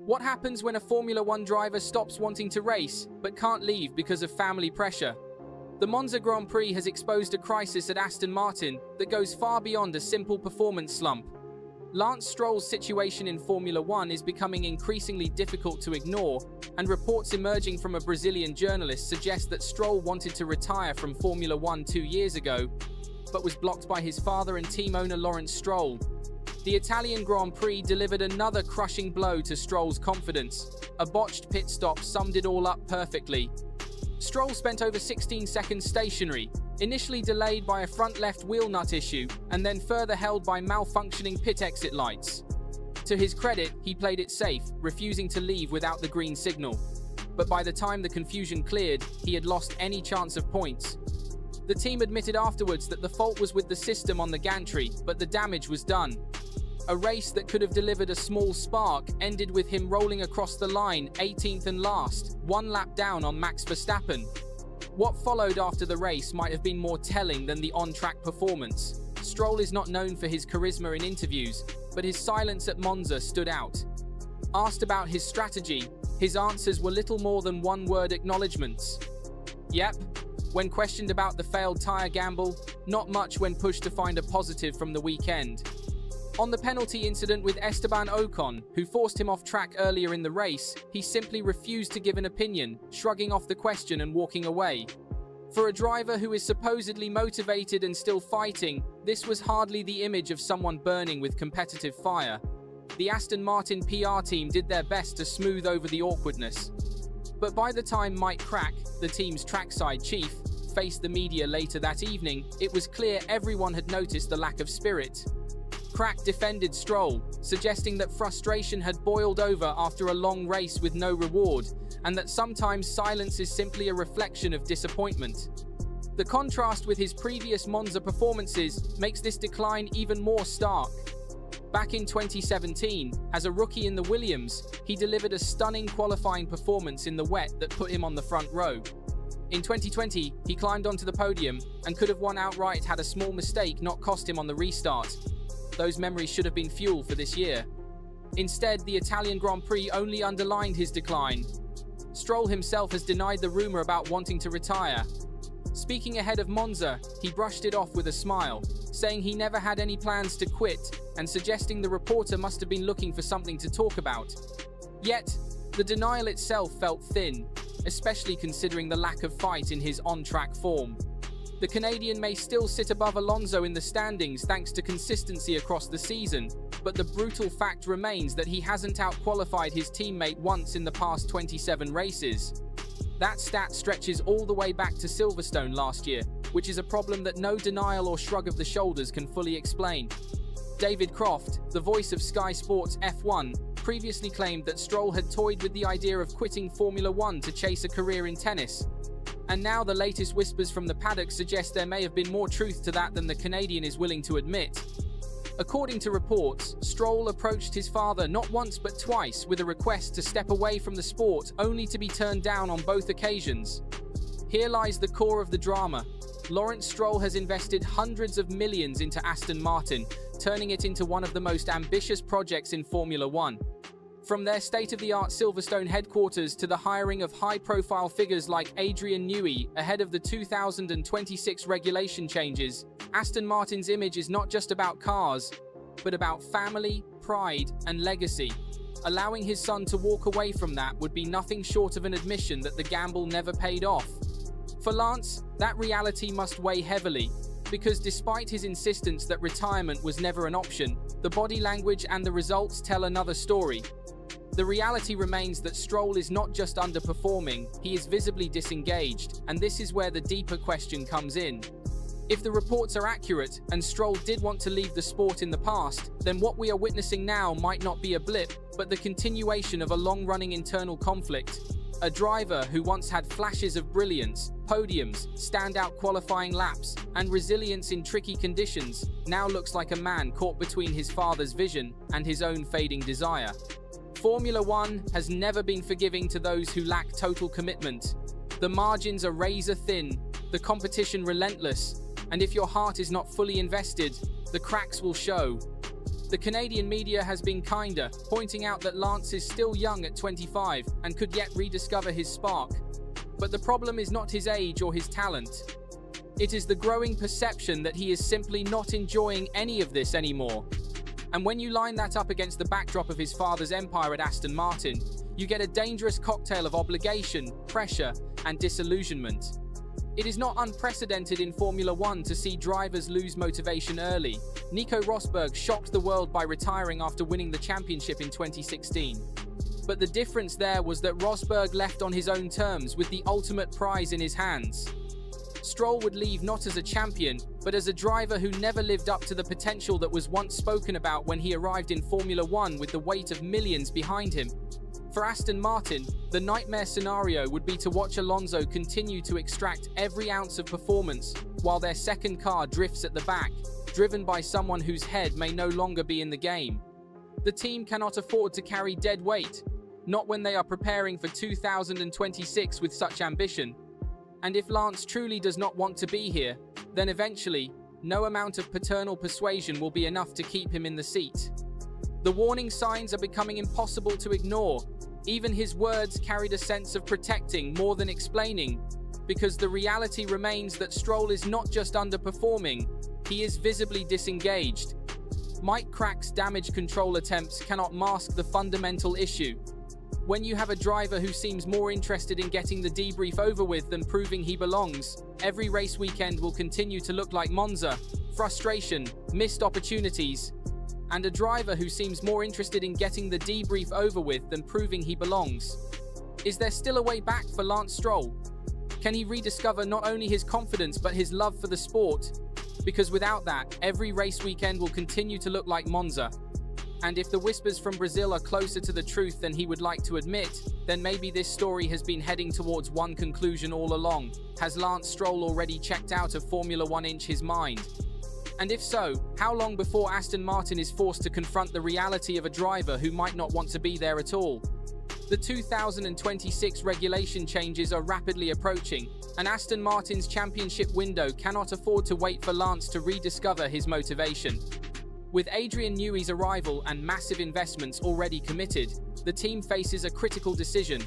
What happens when a Formula One driver stops wanting to race, but can't leave because of family pressure? The Monza Grand Prix has exposed a crisis at Aston Martin that goes far beyond a simple performance slump. Lawrence Stroll's situation in Formula One is becoming increasingly difficult to ignore, and reports emerging from a Brazilian journalist suggest that Stroll wanted to retire from Formula One 2 years ago, but was blocked by his father and team owner Lawrence Stroll. The Italian Grand Prix delivered another crushing blow to Stroll's confidence. A botched pit stop summed it all up perfectly. Stroll spent over 16 seconds stationary, initially delayed by a front left wheel nut issue, and then further held by malfunctioning pit exit lights. To his credit, he played it safe, refusing to leave without the green signal. But by the time the confusion cleared, he had lost any chance of points. The team admitted afterwards that the fault was with the system on the gantry, but the damage was done. A race that could have delivered a small spark ended with him rolling across the line, 18th and last, one lap down on Max Verstappen. What followed after the race might have been more telling than the on-track performance. Stroll is not known for his charisma in interviews, but his silence at Monza stood out. Asked about his strategy, his answers were little more than one-word acknowledgements. Yep. When questioned about the failed tyre gamble, not much when pushed to find a positive from the weekend. On the penalty incident with Esteban Ocon, who forced him off track earlier in the race, he simply refused to give an opinion, shrugging off the question and walking away. For a driver who is supposedly motivated and still fighting, this was hardly the image of someone burning with competitive fire. The Aston Martin PR team did their best to smooth over the awkwardness. But by the time Mike Crack, the team's trackside chief, faced the media later that evening, it was clear everyone had noticed the lack of spirit. Crack defended Stroll, suggesting that frustration had boiled over after a long race with no reward, and that sometimes silence is simply a reflection of disappointment. The contrast with his previous Monza performances makes this decline even more stark. Back in 2017, as a rookie in the Williams, he delivered a stunning qualifying performance in the wet that put him on the front row. In 2020, he climbed onto the podium and could have won outright had a small mistake not cost him on the restart. Those memories should have been fuel for this year. Instead, the Italian Grand Prix only underlined his decline. Stroll himself has denied the rumor about wanting to retire. Speaking ahead of Monza, he brushed it off with a smile, saying he never had any plans to quit, and suggesting the reporter must have been looking for something to talk about. Yet, the denial itself felt thin, especially considering the lack of fight in his on-track form. The Canadian may still sit above Alonso in the standings thanks to consistency across the season, but the brutal fact remains that he hasn't out-qualified his teammate once in the past 27 races. That stat stretches all the way back to Silverstone last year, which is a problem that no denial or shrug of the shoulders can fully explain. David Croft, the voice of Sky Sports F1, previously claimed that Stroll had toyed with the idea of quitting Formula One to chase a career in tennis. And now the latest whispers from the paddock suggest there may have been more truth to that than the Canadian is willing to admit. According to reports, Stroll approached his father not once but twice with a request to step away from the sport, only to be turned down on both occasions. Here lies the core of the drama. Lawrence Stroll has invested hundreds of millions into Aston Martin, turning it into one of the most ambitious projects in Formula One. From their state-of-the-art Silverstone headquarters to the hiring of high-profile figures like Adrian Newey ahead of the 2026 regulation changes, Aston Martin's image is not just about cars, but about family, pride, and legacy. Allowing his son to walk away from that would be nothing short of an admission that the gamble never paid off. For Lance, that reality must weigh heavily, because despite his insistence that retirement was never an option, the body language and the results tell another story. The reality remains that Stroll is not just underperforming, he is visibly disengaged, and this is where the deeper question comes in. If the reports are accurate, and Stroll did want to leave the sport in the past, then what we are witnessing now might not be a blip, but the continuation of a long-running internal conflict. A driver who once had flashes of brilliance, podiums, standout qualifying laps, and resilience in tricky conditions, now looks like a man caught between his father's vision and his own fading desire. Formula One has never been forgiving to those who lack total commitment. The margins are razor thin, the competition relentless, and if your heart is not fully invested, the cracks will show. The Canadian media has been kinder, pointing out that Lance is still young at 25 and could yet rediscover his spark. But the problem is not his age or his talent. It is the growing perception that he is simply not enjoying any of this anymore. And when you line that up against the backdrop of his father's empire at Aston Martin, you get a dangerous cocktail of obligation, pressure, and disillusionment. It is not unprecedented in Formula One to see drivers lose motivation early. Nico Rosberg shocked the world by retiring after winning the championship in 2016. But the difference there was that Rosberg left on his own terms with the ultimate prize in his hands. Stroll would leave not as a champion, but as a driver who never lived up to the potential that was once spoken about when he arrived in Formula One with the weight of millions behind him. For Aston Martin, the nightmare scenario would be to watch Alonso continue to extract every ounce of performance while their second car drifts at the back, driven by someone whose head may no longer be in the game. The team cannot afford to carry dead weight, not when they are preparing for 2026 with such ambition. And if Lance truly does not want to be here, then eventually, no amount of paternal persuasion will be enough to keep him in the seat. The warning signs are becoming impossible to ignore. Even his words carried a sense of protecting more than explaining, because the reality remains that Stroll is not just underperforming, he is visibly disengaged. Mike Crack's damage control attempts cannot mask the fundamental issue. When you have a driver who seems more interested in getting the debrief over with than proving he belongs, every race weekend will continue to look like Monza, frustration, missed opportunities, and a driver who seems more interested in getting the debrief over with than proving he belongs. Is there still a way back for Lance Stroll? Can he rediscover not only his confidence but his love for the sport? Because without that, every race weekend will continue to look like Monza. And if the whispers from Brazil are closer to the truth than he would like to admit, then maybe this story has been heading towards one conclusion all along. Has Lance Stroll already checked out of Formula One in his mind? And if so, how long before Aston Martin is forced to confront the reality of a driver who might not want to be there at all? The 2026 regulation changes are rapidly approaching, and Aston Martin's championship window cannot afford to wait for Lance to rediscover his motivation. With Adrian Newey's arrival and massive investments already committed, the team faces a critical decision.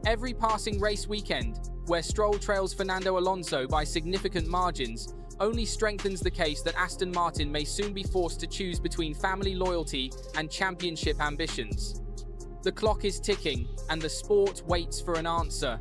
Every passing race weekend, where Stroll trails Fernando Alonso by significant margins, only strengthens the case that Aston Martin may soon be forced to choose between family loyalty and championship ambitions. The clock is ticking, and the sport waits for an answer.